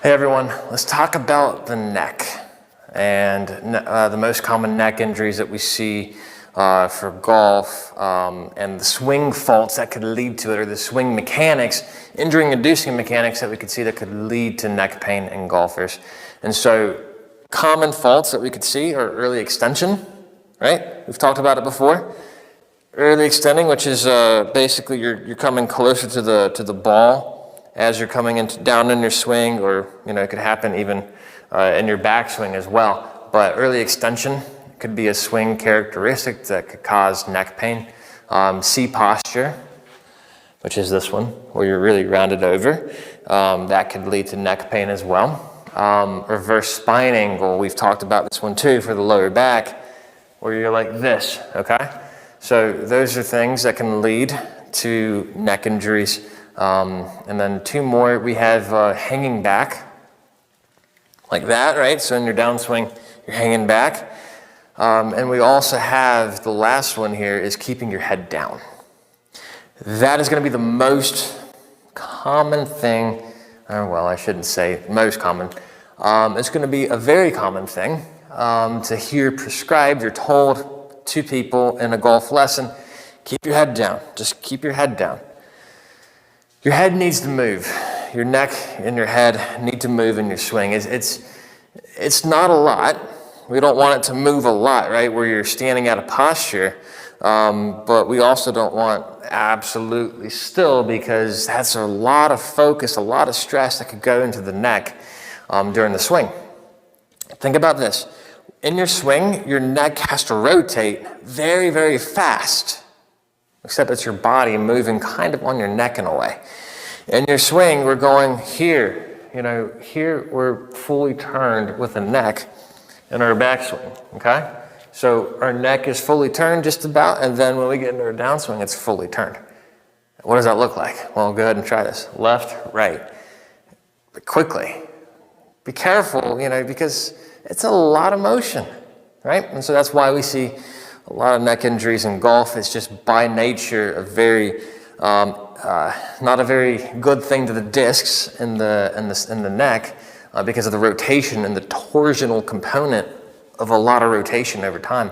Hey everyone, let's talk about the neck and the most common neck injuries that we see for golf and the swing faults that could lead to it, or the swing mechanics, injury-inducing mechanics that we could see that could lead to neck pain in golfers. And so common faults that we could see are early extension, right? We've talked about it before. Early extending, which is basically you're coming closer to the ball as you're coming down in your swing, or it could happen even in your backswing as well. But early extension could be a swing characteristic that could cause neck pain. C posture, which is this one, where you're really rounded over, that could lead to neck pain as well. Reverse spine angle, we've talked about this one too for the lower back, where you're like this, okay? So those are things that can lead to neck injuries. And then two more, we have hanging back, like that, right? So in your downswing, you're hanging back. And we also have, the last one here is keeping your head down. That is going to be the most common thing, well, I shouldn't say most common. It's going to be a very common thing to hear prescribed. You're told to people in a golf lesson, keep your head down, just keep your head down. Your head needs to move. Your neck and your head need to move in your swing. It's not a lot. We don't want it to move a lot, right, where you're standing out of posture. But we also don't want absolutely still, because that's a lot of focus, a lot of stress that could go into the neck during the swing. Think about this. In your swing, your neck has to rotate very, very fast. Except it's your body moving kind of on your neck in a way. In your swing, we're going here. Here we're fully turned with the neck in our backswing, okay? So our neck is fully turned just about, and then when we get into our downswing, it's fully turned. What does that look like? Well, go ahead and try this. Left, right. But quickly. Be careful, because it's a lot of motion, right? And so that's why we see a lot of neck injuries in golf. Is just by nature a very, not a very good thing to the discs in the neck because of the rotation and the torsional component of a lot of rotation over time.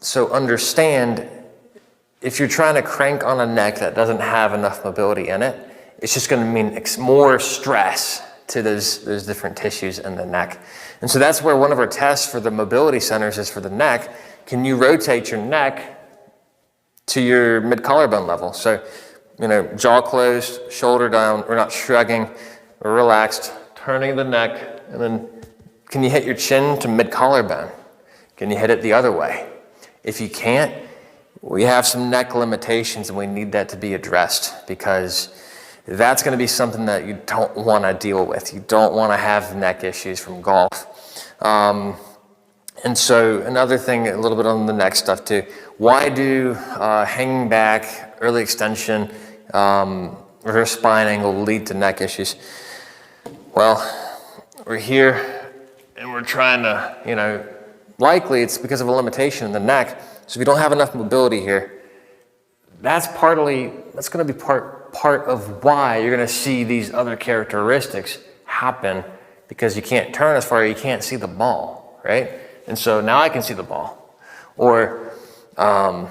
So understand, if you're trying to crank on a neck that doesn't have enough mobility in it, it's just going to mean more stress to those different tissues in the neck. And so that's where one of our tests for the mobility centers is for the neck. Can you rotate your neck to your mid-collarbone level? So, jaw closed, shoulder down, we're not shrugging, we're relaxed, turning the neck, and then can you hit your chin to mid-collarbone? Can you hit it the other way? If you can't, we have some neck limitations and we need that to be addressed, because that's going to be something that you don't want to deal with. You don't want to have neck issues from golf. And so another thing, a little bit on the neck stuff too. Why do hanging back, early extension, reverse spine angle lead to neck issues? Well, we're here and we're trying to, likely it's because of a limitation in the neck. So if you don't have enough mobility here, that's going to be part of why you're going to see these other characteristics happen, because you can't turn as far, you can't see the ball, right? And so now I can see the ball. Or, other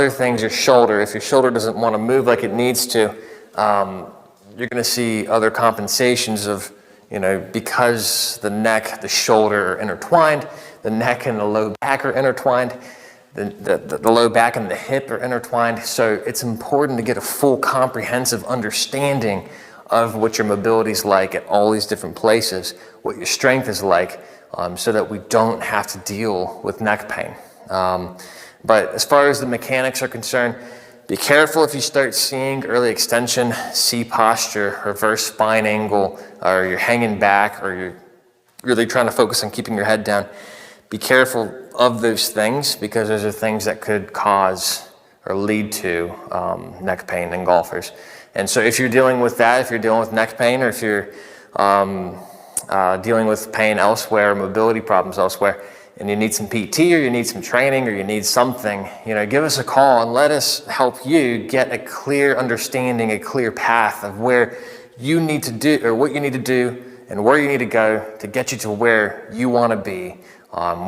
things, your shoulder. If your shoulder doesn't want to move like it needs to, you're going to see other compensations of, because the neck, the shoulder are intertwined, the neck and the low back are intertwined, the low back and the hip are intertwined. So it's important to get a full comprehensive understanding of what your mobility is like at all these different places, what your strength is like, so that we don't have to deal with neck pain. But as far as the mechanics are concerned, be careful if you start seeing early extension, C posture, reverse spine angle, or you're hanging back, or you're really trying to focus on keeping your head down. Be careful of those things, because those are things that could cause or lead to neck pain in golfers. And so if you're dealing with that, if you're dealing with neck pain, or if you're dealing with pain elsewhere, mobility problems elsewhere, and you need some PT or you need some training or you need something, give us a call and let us help you get a clear understanding, a clear path of where you need to do or what you need to do and where you need to go to get you to where you want to be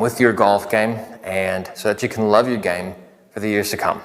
with your golf game, and so that you can love your game for the years to come.